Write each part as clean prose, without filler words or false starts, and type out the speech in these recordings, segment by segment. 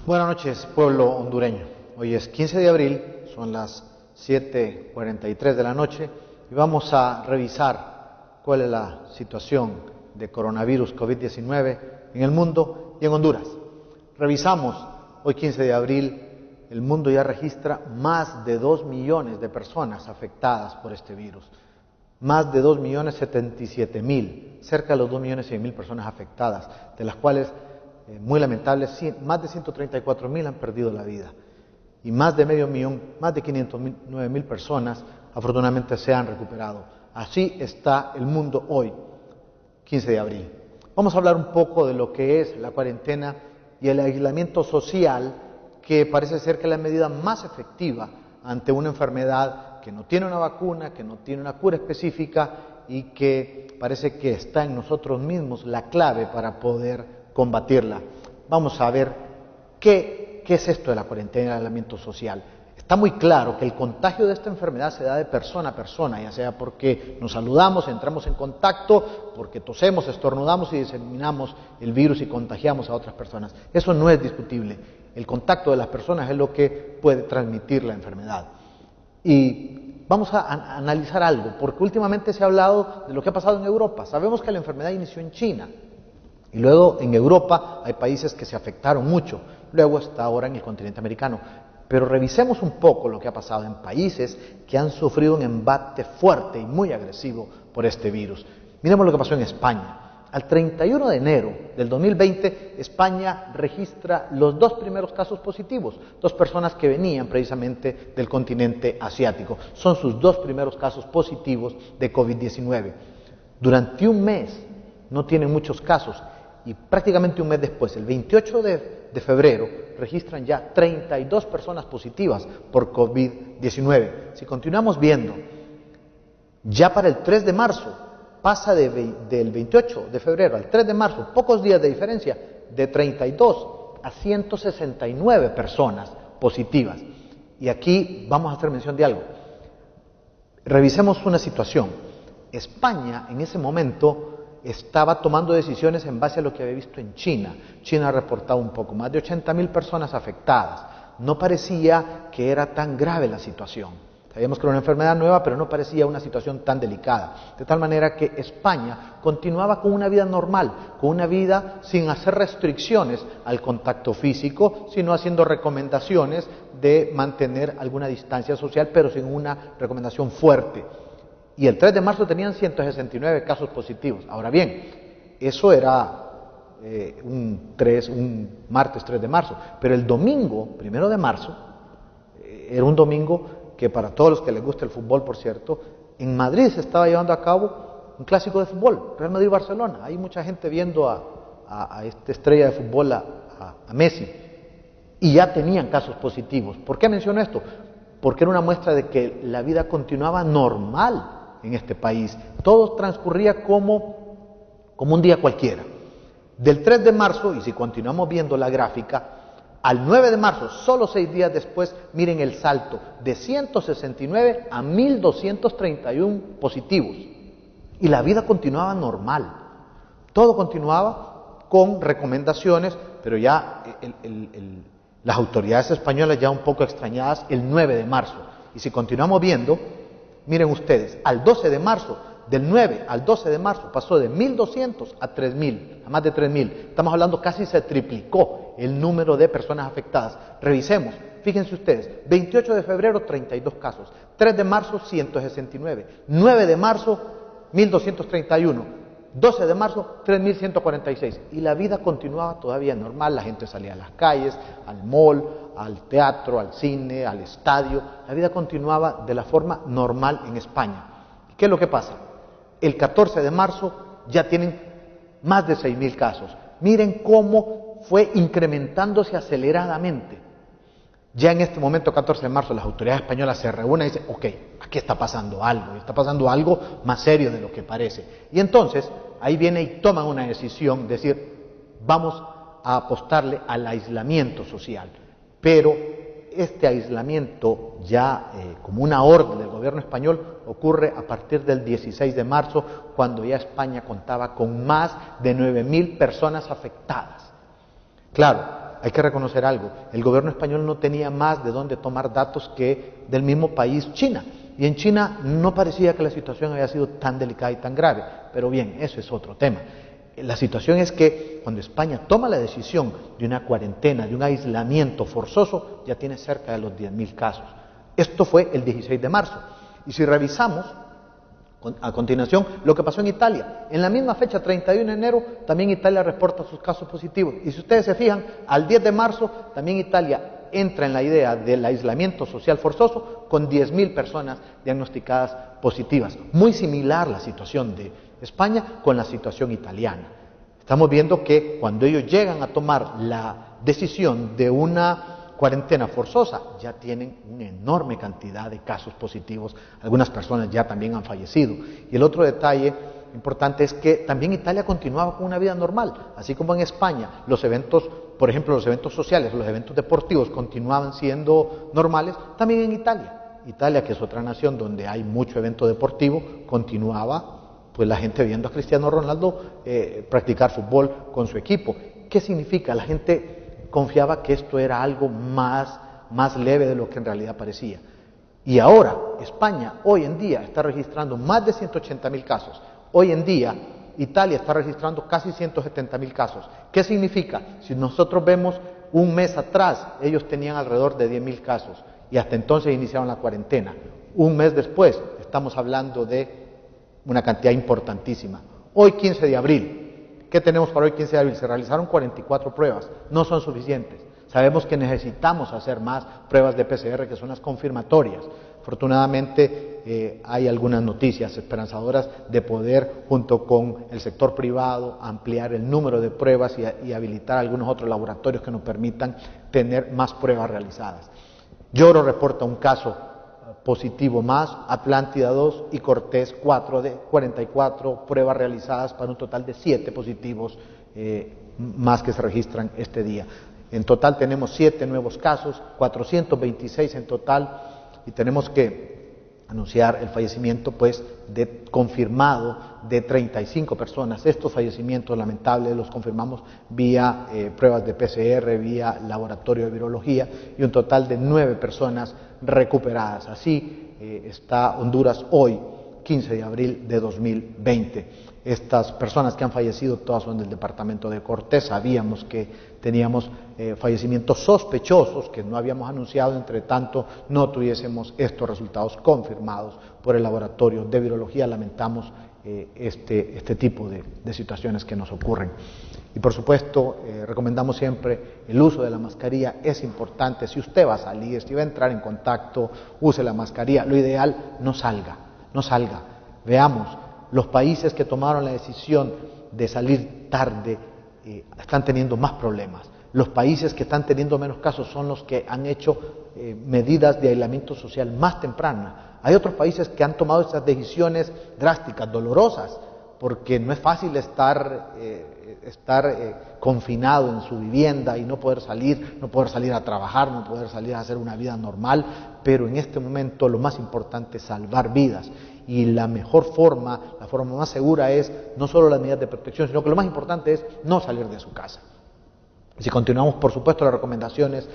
Buenas noches, pueblo hondureño. Hoy es 15 de abril, son las 7:43 de la noche y vamos a revisar cuál es la situación de coronavirus COVID-19 en el mundo y en Honduras. Revisamos, hoy 15 de abril, el mundo ya registra más de 2 millones de personas afectadas por este virus. Más de 2.077.000, cerca de los 2.100.000 personas afectadas, de las cuales, muy lamentable, más de 134.000 han perdido la vida. Y más de medio millón, más de 509.000 personas, afortunadamente, se han recuperado. Así está el mundo hoy, 15 de abril. Vamos a hablar un poco de lo que es la cuarentena y el aislamiento social, que parece ser que es la medida más efectiva ante una enfermedad que no tiene una vacuna, que no tiene una cura específica y que parece que está en nosotros mismos la clave para poder combatirla. Vamos a ver qué es esto de la cuarentena y el aislamiento social. Está muy claro que el contagio de esta enfermedad se da de persona a persona, ya sea porque nos saludamos, entramos en contacto, porque tosemos, estornudamos y diseminamos el virus y contagiamos a otras personas. Eso no es discutible. El contacto de las personas es lo que puede transmitir la enfermedad. Y vamos a analizar algo, porque últimamente se ha hablado de lo que ha pasado en Europa. Sabemos que la enfermedad inició en China, y luego en Europa hay países que se afectaron mucho, luego está ahora en el continente americano. Pero revisemos un poco lo que ha pasado en países que han sufrido un embate fuerte y muy agresivo por este virus. Miremos lo que pasó en España. Al 31 de enero del 2020, España registra los 2 primeros casos positivos, 2 personas que venían precisamente del continente asiático. Son sus 2 primeros casos positivos de COVID-19. Durante un mes no tienen muchos casos y prácticamente un mes después, el 28 de febrero, registran ya 32 personas positivas por COVID-19. Si continuamos viendo, ya para el 3 de marzo, pasa del 28 de febrero al 3 de marzo, pocos días de diferencia, de 32 a 169 personas positivas. Y aquí vamos a hacer mención de algo. Revisemos una situación. España en ese momento estaba tomando decisiones en base a lo que había visto en China. China ha reportado un poco más de 80.000 personas afectadas. No parecía que era tan grave la situación. Sabíamos que era una enfermedad nueva, pero no parecía una situación tan delicada. De tal manera que España continuaba con una vida normal, con una vida sin hacer restricciones al contacto físico, sino haciendo recomendaciones de mantener alguna distancia social, pero sin una recomendación fuerte. Y el 3 de marzo tenían 169 casos positivos. Ahora bien, eso era un martes 3 de marzo, pero el domingo, 1 de marzo, era un domingo que para todos los que les gusta el fútbol, por cierto, en Madrid se estaba llevando a cabo un clásico de fútbol, Real Madrid-Barcelona. Hay mucha gente viendo a esta estrella de fútbol, a Messi, y ya tenían casos positivos. ¿Por qué menciono esto? Porque era una muestra de que la vida continuaba normal en este país. Todo transcurría como un día cualquiera. Del 3 de marzo, y si continuamos viendo la gráfica, al 9 de marzo, solo 6 días después, miren el salto, de 169 a 1.231 positivos. Y la vida continuaba normal. Todo continuaba con recomendaciones, pero ya las autoridades españolas ya un poco extrañadas el 9 de marzo. Y si continuamos viendo, miren ustedes, al 12 de marzo, del 9 al 12 de marzo, pasó de 1.200 a 3.000, a más de 3.000. Estamos hablando, casi se triplicó el número de personas afectadas. Revisemos, fíjense ustedes, 28 de febrero, 32 casos, 3 de marzo, 169, 9 de marzo, 1.231, 12 de marzo, 3.146. Y la vida continuaba todavía normal, la gente salía a las calles, al mall, al teatro, al cine, al estadio. La vida continuaba de la forma normal en España. ¿Qué es lo que pasa? El 14 de marzo ya tienen más de 6.000 casos. Miren cómo fue incrementándose aceleradamente. Ya en este momento, 14 de marzo, las autoridades españolas se reúnen y dicen, ok, aquí está pasando algo más serio de lo que parece. Y entonces, ahí viene y toman una decisión, decir, vamos a apostarle al aislamiento social. Pero este aislamiento ya como una orden del gobierno español ocurre a partir del 16 de marzo, cuando ya España contaba con más de 9.000 personas afectadas. Claro, hay que reconocer algo, el gobierno español no tenía más de dónde tomar datos que del mismo país, China. Y en China no parecía que la situación había sido tan delicada y tan grave, pero bien, eso es otro tema. La situación es que cuando España toma la decisión de una cuarentena, de un aislamiento forzoso, ya tiene cerca de los 10.000 casos. Esto fue el 16 de marzo. Y si revisamos a continuación lo que pasó en Italia, en la misma fecha, 31 de enero, también Italia reporta sus casos positivos. Y si ustedes se fijan, al 10 de marzo también Italia entra en la idea del aislamiento social forzoso con 10.000 personas diagnosticadas positivas. Muy similar la situación de España con la situación italiana. Estamos viendo que cuando ellos llegan a tomar la decisión de una cuarentena forzosa, ya tienen una enorme cantidad de casos positivos, algunas personas ya también han fallecido. Y el otro detalle importante es que también Italia continuaba con una vida normal, así como en España los eventos, por ejemplo los eventos sociales, los eventos deportivos continuaban siendo normales, también en Italia. Italia, que es otra nación donde hay mucho evento deportivo, continuaba pues la gente viendo a Cristiano Ronaldo practicar fútbol con su equipo. ¿Qué significa? La gente confiaba que esto era algo más leve de lo que en realidad parecía. Y ahora, España, hoy en día, está registrando más de 180.000 casos. Hoy en día, Italia está registrando casi 170.000 casos. ¿Qué significa? Si nosotros vemos un mes atrás, ellos tenían alrededor de 10.000 casos y hasta entonces iniciaron la cuarentena. Un mes después, estamos hablando de una cantidad importantísima. Hoy, 15 de abril, ¿qué tenemos para hoy, 15 de abril? Se realizaron 44 pruebas, no son suficientes. Sabemos que necesitamos hacer más pruebas de PCR, que son las confirmatorias. Afortunadamente hay algunas noticias esperanzadoras de poder, junto con el sector privado, ampliar el número de pruebas y habilitar algunos otros laboratorios que nos permitan tener más pruebas realizadas. Lloro reporta un caso positivo más, Atlántida 2 y Cortés 4 de 44 pruebas realizadas para un total de 7 positivos más que se registran este día. En total tenemos 7 nuevos casos, 426 en total, y tenemos que anunciar el fallecimiento pues confirmado de 35 personas. Estos fallecimientos lamentables los confirmamos vía pruebas de PCR, vía laboratorio de virología, y un total de 9 personas recuperadas. Así está Honduras hoy, 15 de abril de 2020. Estas personas que han fallecido todas son del departamento de Cortés. Sabíamos que teníamos fallecimientos sospechosos que no habíamos anunciado, entre tanto no tuviésemos estos resultados confirmados por el laboratorio de virología. Lamentamos este tipo de situaciones que nos ocurren. Y por supuesto, recomendamos siempre el uso de la mascarilla, es importante. Si usted va a salir, si va a entrar en contacto, use la mascarilla. Lo ideal, no salga. Veamos, los países que tomaron la decisión de salir tarde están teniendo más problemas. Los países que están teniendo menos casos son los que han hecho medidas de aislamiento social más tempranas. Hay otros países que han tomado esas decisiones drásticas, dolorosas, porque no es fácil estar confinado en su vivienda y no poder salir a trabajar, no poder salir a hacer una vida normal, pero en este momento lo más importante es salvar vidas. Y la mejor forma, la forma más segura es no solo las medidas de protección, sino que lo más importante es no salir de su casa. Si continuamos, por supuesto, las recomendaciones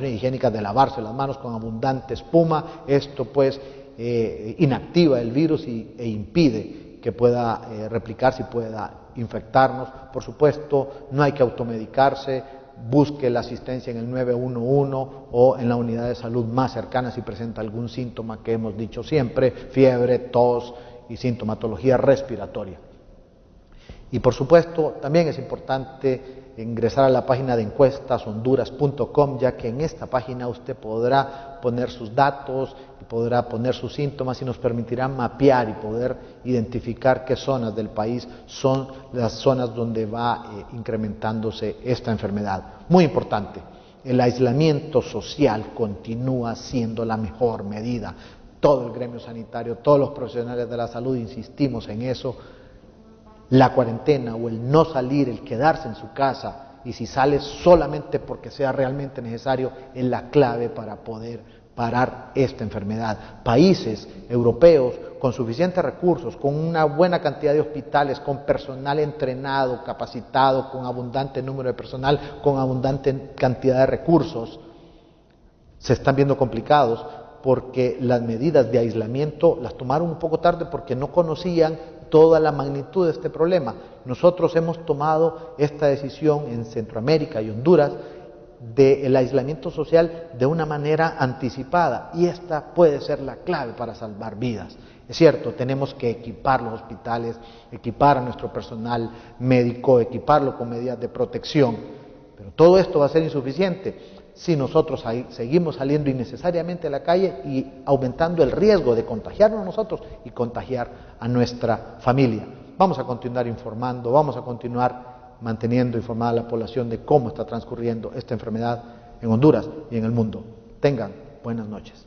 higiénicas de lavarse las manos con abundante espuma, esto pues inactiva el virus e impide que pueda replicarse y pueda infectarnos. Por supuesto, no hay que automedicarse, busque la asistencia en el 911 o en la unidad de salud más cercana si presenta algún síntoma que hemos dicho siempre, fiebre, tos y sintomatología respiratoria. Y por supuesto, también es importante ingresar a la página de encuestashonduras.com, ya que en esta página usted podrá poner sus datos, podrá poner sus síntomas y nos permitirá mapear y poder identificar qué zonas del país son las zonas donde va incrementándose esta enfermedad. Muy importante, el aislamiento social continúa siendo la mejor medida. Todo el gremio sanitario, todos los profesionales de la salud insistimos en eso. La cuarentena o el no salir, el quedarse en su casa, y si sale solamente porque sea realmente necesario, es la clave para poder parar esta enfermedad. Países europeos con suficientes recursos, con una buena cantidad de hospitales, con personal entrenado, capacitado, con abundante número de personal, con abundante cantidad de recursos, se están viendo complicados porque las medidas de aislamiento las tomaron un poco tarde porque no conocían toda la magnitud de este problema. Nosotros hemos tomado esta decisión en Centroamérica y Honduras del aislamiento social de una manera anticipada, y esta puede ser la clave para salvar vidas. Es cierto, tenemos que equipar los hospitales, equipar a nuestro personal médico, equiparlo con medidas de protección, pero todo esto va a ser insuficiente si nosotros seguimos saliendo innecesariamente a la calle y aumentando el riesgo de contagiarnos nosotros y contagiar a nuestra familia. Vamos a continuar informando, vamos a continuar manteniendo informada a la población de cómo está transcurriendo esta enfermedad en Honduras y en el mundo. Tengan buenas noches.